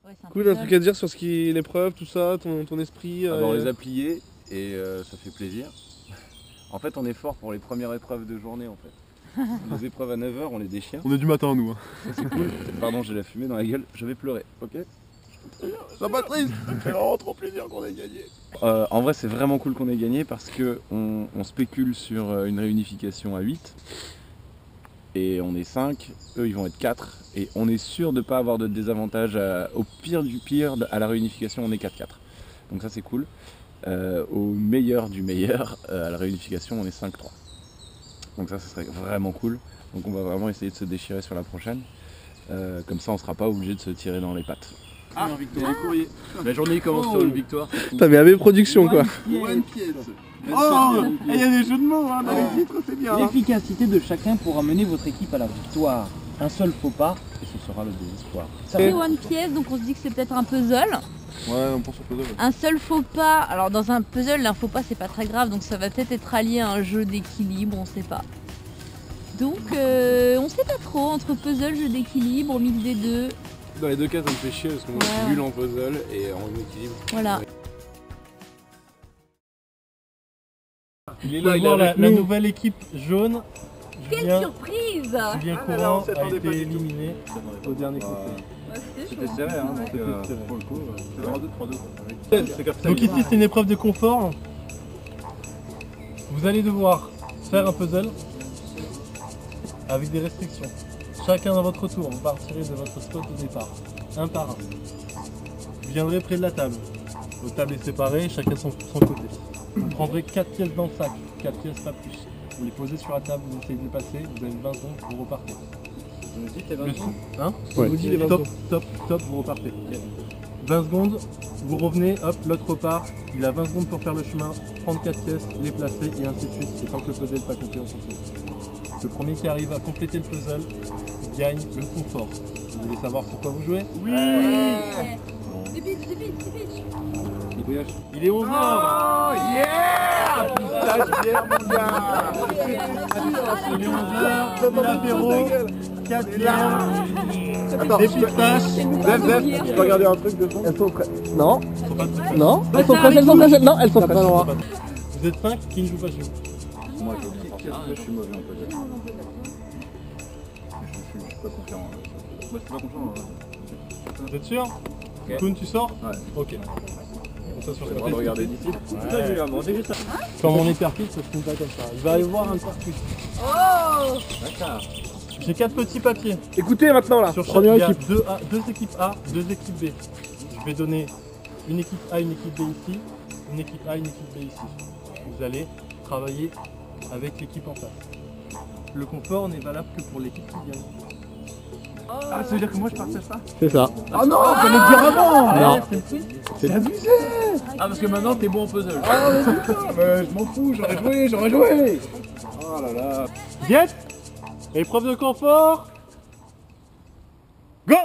Ouais, Cool, un truc à dire sur l'épreuve, tout ça, ton esprit On les a pliés et ça fait plaisir. En fait, on est fort pour les premières épreuves de journée en fait. Les épreuves à 9 h, on les déchire. On est du matin, nous. Ça c'est cool. Pardon, j'ai la fumée dans la gueule, je vais pleurer, ok? Sois pas triste, ça fait vraiment trop plaisir qu'on ait gagné. En vrai, c'est vraiment cool qu'on ait gagné parce que on spécule sur une réunification à 8. Et on est 5, eux ils vont être 4. Et on est sûr de ne pas avoir de désavantage. Au pire du pire, à la réunification, on est 4-4. Donc ça c'est cool. Au meilleur du meilleur, à la réunification, on est 5-3. Donc ça serait vraiment cool. Donc on va vraiment essayer de se déchirer sur la prochaine. Comme ça on sera pas obligé de se tirer dans les pattes. Ah, victoire, courrier. La journée commence sur une victoire. T'as mis AB Production quoi. One pièce. Oh, il y a des jeux de mots hein, dans les titres, c'est bien. L'efficacité de chacun pour amener votre équipe à la victoire. Un seul faux pas et ce sera le désespoir. C'est One Piece, donc on se dit que c'est peut-être un puzzle. Ouais, on pense au puzzle. Un seul faux pas, alors dans un puzzle, un faux pas c'est pas très grave, donc ça va peut-être être allié à un jeu d'équilibre, on sait pas. Donc on sait pas trop, entre puzzle, jeu d'équilibre, mix des deux. Dans les deux cas ça me fait chier parce que moi je suis nul en puzzle et en équilibre. Voilà. Il est là, il a la nouvelle équipe jaune. Quelle surprise! Julien Courant a été éliminé au dernier conseil. C'était serré, hein, donc pour le coup, c'est 3-2. Donc ici c'est une épreuve de confort. Vous allez devoir faire un puzzle avec des restrictions. Chacun à votre tour, vous partirez de votre spot de départ, un par un. Vous viendrez près de la table. Vos tables est séparées, chacun son côté. Vous prendrez 4 pièces dans le sac, 4 pièces pas plus. Vous les posez sur la table, vous essayez de les passer, vous avez 20 secondes, vous repartez. On me dit que t'as 20 secondes. Hein Ouais. Vous dit les 20 top, top, vous repartez. 20 secondes, vous revenez, hop, l'autre repart. Il a 20 secondes pour faire le chemin, prendre 4 pièces, les placer et ainsi de suite. Et tant que le puzzle n'est pas complet, on continue. Le premier qui arrive à compléter le puzzle gagne le confort. Vous voulez savoir sur quoi vous jouez? Oui! C'est pitch, c'est pitch, c'est pitch! Il est 11h. Oh yeah! Putain, bière mon gars! Il est 11h, l'apéro, 4 bières, des pistaches. Zef, tu peux regarder un truc de fond? Elles sont prêtes. Non? Non, elles sont fraîches, non, elles sont fraîches. Vous êtes 5 qui ne jouent pas chez vous. Moi je suis mauvais en puzzle. Je suis pas confiant. Moi je suis pas confiant. Vous êtes sûr? Koun, tu sors? Ouais. Ok. J'ai le droit de regarder d'ici. Comme on est perfide, ça se finit pas comme ça. Il va aller voir un perfide. Oh! D'accord. J'ai 4 petits papiers. Écoutez maintenant là, Sur chaque, première il y a équipe. 2 équipes A, 2 équipes B. Je vais donner une équipe A, une équipe B ici, une équipe A, une équipe B ici. Vous allez travailler avec l'équipe en face. Le confort n'est valable que pour l'équipe qui gagne. Ah, ça veut dire que moi je partage pas? C'est ça. Ah non, fallait le dire avant! Non. C'est abusé! Ah parce que maintenant t'es bon en puzzle. Ah mais putain, mais je m'en fous, j'aurais joué! Oh là là! Get! Épreuve de confort. Go!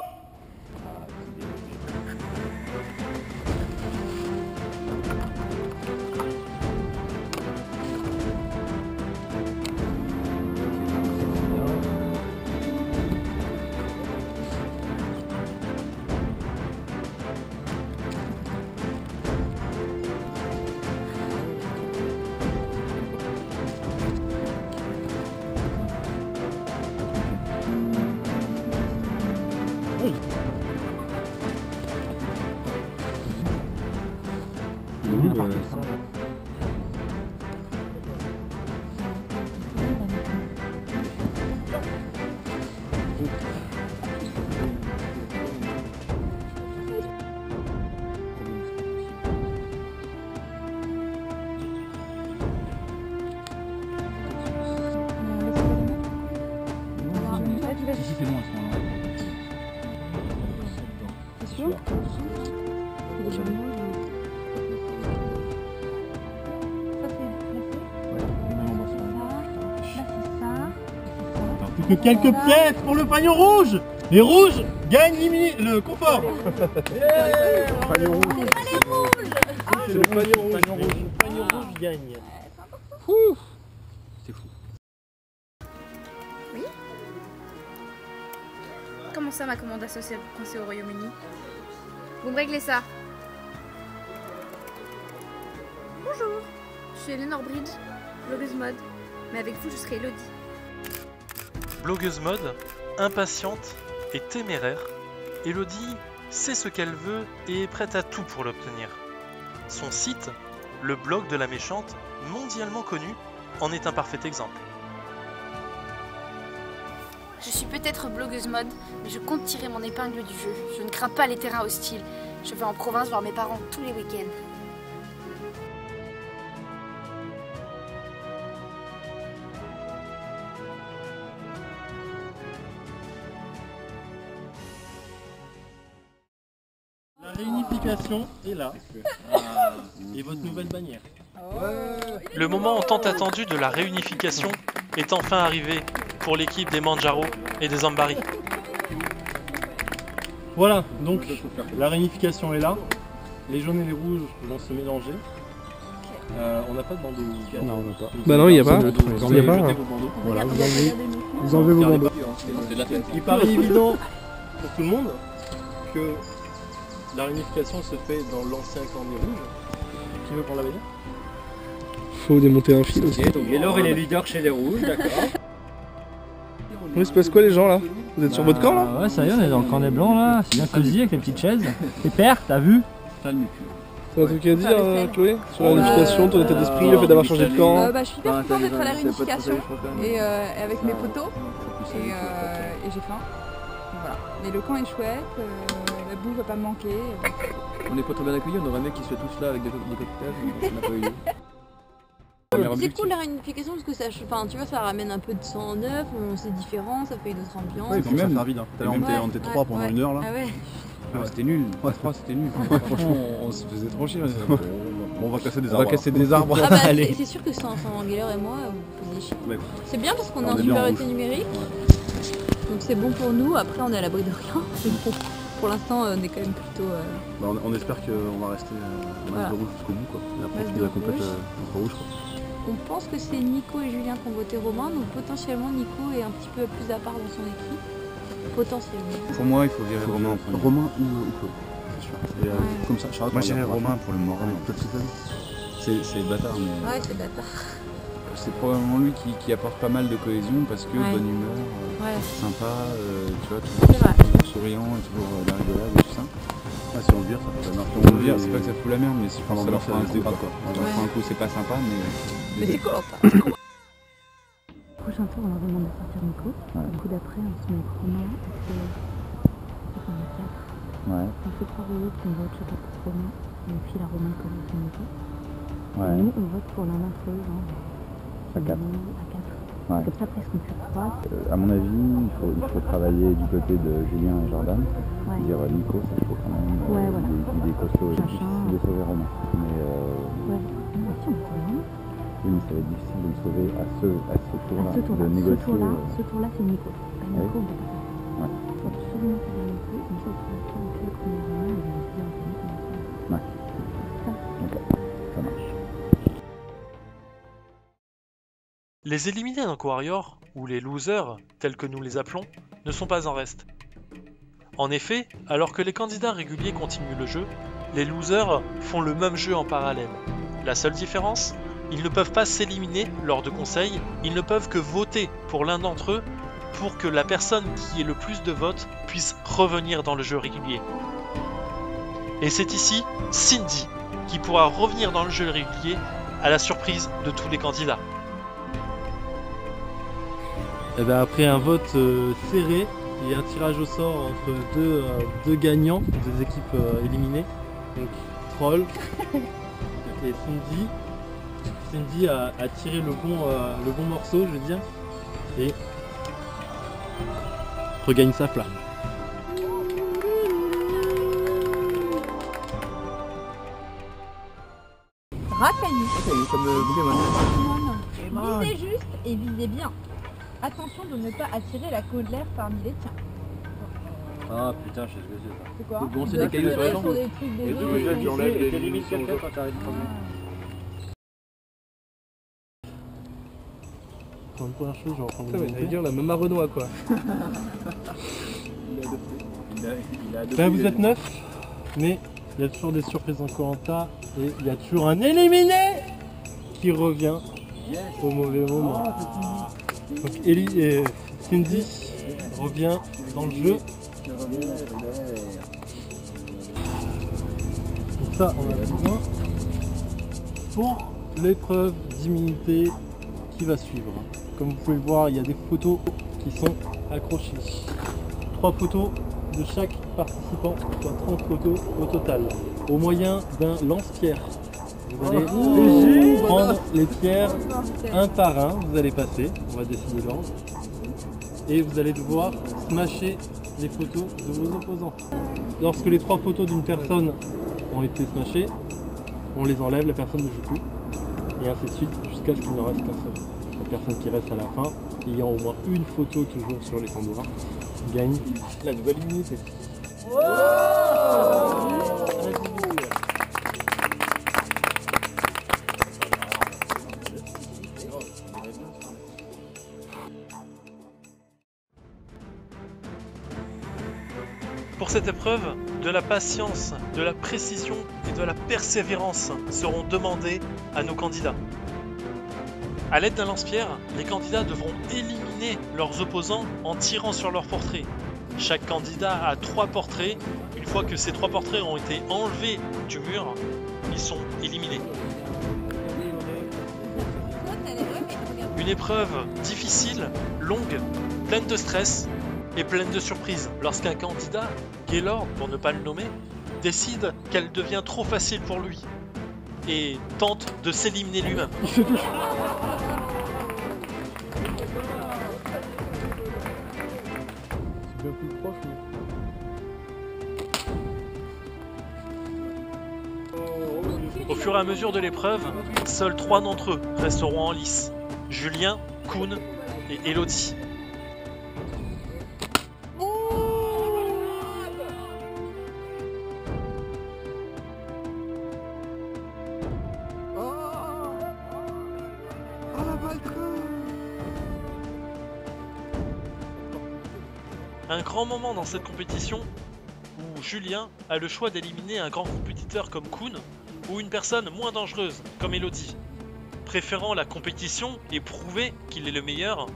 C'est bon à ce moment-là. C'est sûr? Plus que quelques pièces pour le panier rouge. Les rouges gagnent le confort. Panier rouge. C'est le panier rouge. Le panier rouge gagne. C'est fou. Comment ça, ma commande associée au Royaume-Uni? Vous me réglez ça. Bonjour, je suis Eleanor Bridge, blogueuse mode. Mais avec vous, je serai Elodie. Blogueuse mode, impatiente et téméraire, Elodie sait ce qu'elle veut et est prête à tout pour l'obtenir. Son site, le blog de la méchante, mondialement connu, en est un parfait exemple. Je suis peut-être blogueuse mode, mais je compte tirer mon épingle du jeu. Je ne crains pas les terrains hostiles. Je vais en province voir mes parents tous les week-ends. La réunification est là. Et votre nouvelle bannière. Le moment tant attendu de la réunification est enfin arrivé pour l'équipe des Manjaro et des Ambari. Voilà, donc la réunification est là. Les jaunes et les rouges vont se mélanger. On n'a pas de bandeau. Non, on n'a pas. Bah non, il n'y a pas. Vous Il y a pas. jetez vos bandeaux. Voilà, vous enlevez vos bandeaux. Il paraît évident pour tout le monde que la réunification se fait dans l'ancien camp des rouges. Qui veut prendre la bannière? Faut démonter un fil aussi. Donc Yellow est les leaders chez les rouges, d'accord. Il se passe quoi les gens là? Vous êtes sur votre camp là? Ouais, ça y est, on est dans le camp des blancs là, c'est bien cosy avec les petites chaises. Et père, t'as vu? T'as un truc à dire Chloé? Sur la réunification, ton état d'esprit, le fait d'avoir changé de camp? Je suis hyper contente d'être à la réunification et avec mes potos et j'ai faim. Donc voilà. Mais le camp est chouette, la bouffe va pas me manquer. On n'est pas très bien accueillis, on aurait aimé qu'ils soient tous là avec des cocktails, mais ça n'a pas eu lieu. C'est cool la réunification parce que ça, enfin, tu vois, ça ramène un peu de sang neuf, c'est différent, ça fait une autre ambiance. Ouais, et puis même, vide, hein. Tout à l'heure on était 3 pendant 1 heure là. Ah ouais. C'était nul, 3 c'était nul. Franchement, on se faisait trop chier. Bon, on va casser des arbres. On va casser des arbres. Ah bah, c'est sûr que sans Geller et moi, vous faisiez chier. C'est bien parce qu'on est en supériorité numérique, donc c'est bon pour nous. Après, on est à l'abri de rien. Pour l'instant, on est quand même plutôt. On espère qu'on va rester en rouge jusqu'au bout, quoi. Et après, tu nous complète entre rouge, quoi. On pense que c'est Nico et Julien qui ont voté Romain, donc potentiellement Nico est un petit peu plus à part dans son équipe. Potentiellement. Pour moi, il faut virer Romain en premier. Romain ou Claude, c'est sûr. Et comme ça, Charlotte. Moi, j'irais Romain pour le moral. C'est bâtard, mais. Ouais, c'est bâtard. C'est probablement lui qui apporte pas mal de cohésion parce que bonne humeur, sympa, tu vois, toujours souriant et toujours la rigolade et tout ça. Ah, si on le vire, ça peut marcher. On le vire, c'est pas que ça fout la merde, mais ça leur fera un coup, quoi. Ça leur fera un coup, c'est pas sympa, mais c'est cool. Prochain tour, on leur demande de sortir Nico. Du coup d'après, on se met Romain, on fait 4. On fait 3 rouleaux qu'on vote chacun pour Romain, et puis la Romain comme son Nico. Et nous, on vote pour l'un d'entre eux, à 4. Comme ça, après, on fait 3. À mon avis, il faut travailler du côté de Julien et Jordan. Dire Nico, c'est chaud quand même. Il est costaud, c'est difficile de sauver Romain. Mais oui, mais ça va être difficile de le sauver à ce tour-là. De négocier. Ce tour-là, c'est Nico. Nico, on peut pas faire ça. Il faut absolument faire Nico, comme ça, on peut le premier Romain et on va dire Ok, ça marche. Les éliminés d'un co-warrior, ou les losers, tels que nous les appelons, ne sont pas en reste. En effet, alors que les candidats réguliers continuent le jeu, les losers font le même jeu en parallèle. La seule différence, ils ne peuvent pas s'éliminer lors de conseils, ils ne peuvent que voter pour l'un d'entre eux pour que la personne qui ait le plus de votes puisse revenir dans le jeu régulier. Et c'est ici Cindy qui pourra revenir dans le jeu régulier à la surprise de tous les candidats. Et ben après un vote serré et un tirage au sort entre deux gagnants, deux équipes éliminées, donc Troll et Cindy. Cindy a tiré le bon morceau, je veux dire, et regagne sa flamme. Racaillou. Comme Pokémon. Visez juste et visez bien. Attention de ne pas attirer la colère parmi les tiens. Ah putain, je sais ce que c'est ça. C'est quoi? Bon, c'est des cailloux sur les jambes. Sur des trucs des autres. J'enlève les limites quelqu'un quand t'arrêtes de crever. Pour une première chose, je vais reprendre J'allais dire la Mama Renoir quoi. Ben, vous êtes 9. Mais il y a toujours des surprises en Koh-Lanta et il y a toujours un éliminé qui revient au mauvais moment. Donc Ellie et Cindy revient dans le jeu. Donc ça, on a besoin pour l'épreuve d'immunité qui va suivre. Comme vous pouvez le voir, il y a des photos qui sont accrochées. 3 photos de chaque participant, soit 30 photos au total, au moyen d'un lance-pierre. Vous allez prendre les pierres un par un, vous allez passer, on va décider l'ordre, et vous allez devoir smasher les photos de vos opposants. Lorsque les 3 photos d'une personne ont été smashées, on les enlève, la personne ne joue plus, et ainsi de suite jusqu'à ce qu'il ne reste qu'un seul. La personne qui reste à la fin, ayant au moins une photo toujours sur les Pandora, gagne la nouvelle immunité. Pour cette épreuve, de la patience, de la précision et de la persévérance seront demandés à nos candidats. A l'aide d'un lance-pierre, les candidats devront éliminer leurs opposants en tirant sur leur portrait. Chaque candidat a 3 portraits. Une fois que ces 3 portraits ont été enlevés du mur, ils sont éliminés. Une épreuve difficile, longue, pleine de stress et pleine de surprises. Lorsqu'un candidat, Gaylord pour ne pas le nommer, décide qu'elle devient trop facile pour lui et tente de s'éliminer lui-même. Au fur et à mesure de l'épreuve, seuls 3 d'entre eux resteront en lice. Julien, Koen et Elodie. Un grand moment dans cette compétition où Julien a le choix d'éliminer un grand compétiteur comme Koen ou une personne moins dangereuse comme Elodie. Préférant la compétition et prouver qu'il est le meilleur,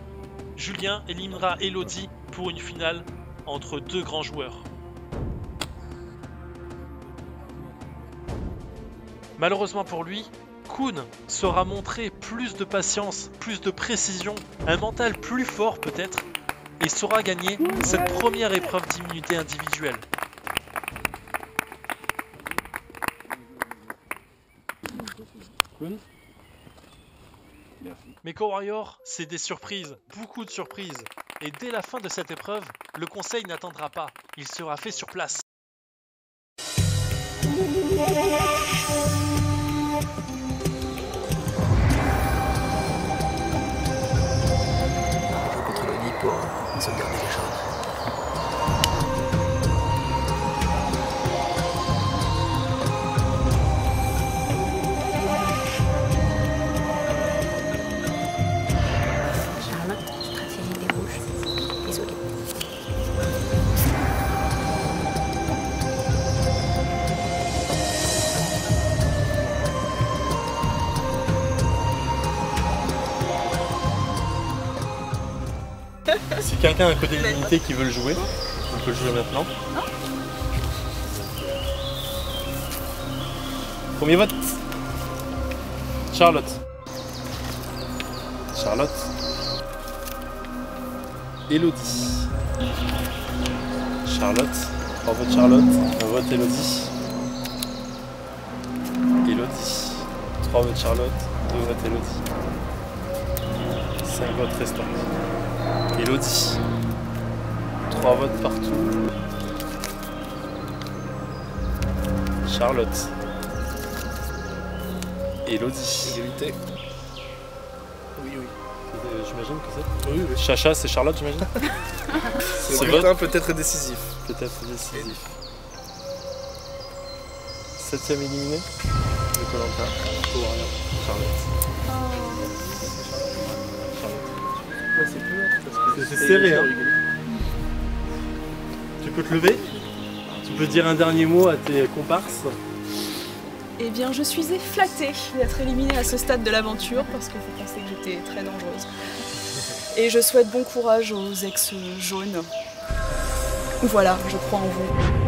Julien éliminera Elodie pour une finale entre 2 grands joueurs. Malheureusement pour lui, Koen saura montrer plus de patience, plus de précision, un mental plus fort peut-être, et saura gagner cette première épreuve d'immunité individuelle. Mais Koh-Warrior, c'est des surprises, beaucoup de surprises. Et dès la fin de cette épreuve, le conseil n'attendra pas, il sera fait sur place. Pour sauvegarder les jaunes. Charlotte, stratégie des rouges. Désolée. Si quelqu'un a un code d'immunité qui veut le jouer, on peut le jouer maintenant. Premier vote. Charlotte. Charlotte. Elodie. Charlotte. 3 votes Charlotte. 1 vote Elodie. Elodie. 3 votes Charlotte. 2 votes Elodie. 5 votes restants. Elodie. 3 votes partout. Charlotte. Elodie. Égalité. Oui, oui. J'imagine que c'est. Oui, oui. Chacha, c'est Charlotte, j'imagine. Ce vote peut être décisif. Peut-être décisif. 7ème éliminé de Koh-Lanta. Charlotte. C'est serré, hein. Tu peux te lever? Tu peux dire un dernier mot à tes comparses? Eh bien, je suis flattée d'être éliminée à ce stade de l'aventure parce que je pensais que j'étais très dangereuse. Et je souhaite bon courage aux ex-jaunes. Voilà, je crois en vous.